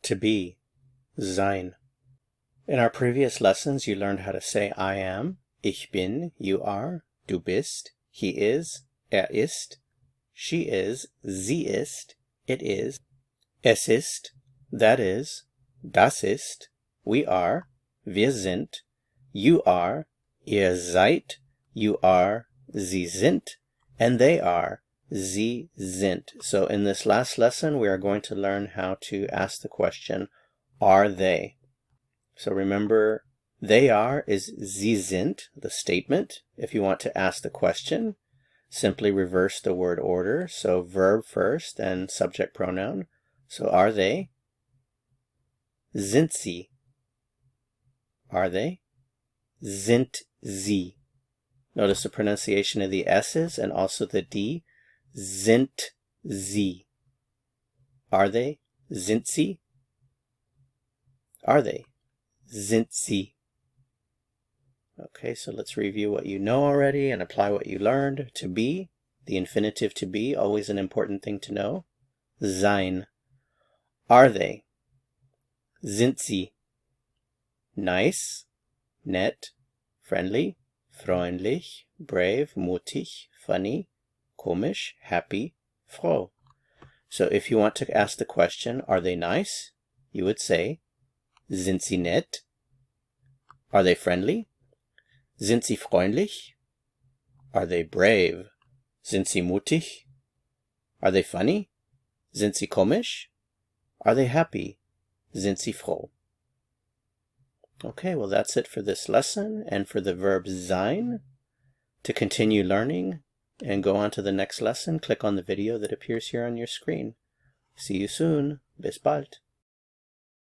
To be, sein. In our previous lessons, you learned how to say I am, ich bin, you are, du bist, he is, ist, she is, sie ist, it is, es ist, that is, das ist, we are, wir sind, you are, ihr seid, you are, sie sind, and they are, sie sind. So in this last lesson, we are going to learn how to ask the question, are they? So remember, they are is sie sind, the statement. If you want to ask the question, simply reverse the word order. So verb first and subject pronoun. So are they? Sind sie? Are they? Sind sie? Notice the pronunciation of the S's and also the D. Sind sie? Are they? Sind sie? Are they? Sind sie? Okay, so let's review what you know already and apply what you learned. To be, the infinitive to be, always an important thing to know. Sein. Are they? Sind sie? Nice, nett, friendly, freundlich, brave, mutig, funny, komisch, happy, froh. So if you want to ask the question, are they nice? You would say, sind sie nett? Are they friendly? Sind sie freundlich? Are they brave? Sind sie mutig? Are they funny? Sind sie komisch? Are they happy? Sind sie froh? Okay, well that's it for this lesson and for the verb sein. To continue learning and go on to the next lesson, click on the video that appears here on your screen. See you soon. Bis bald.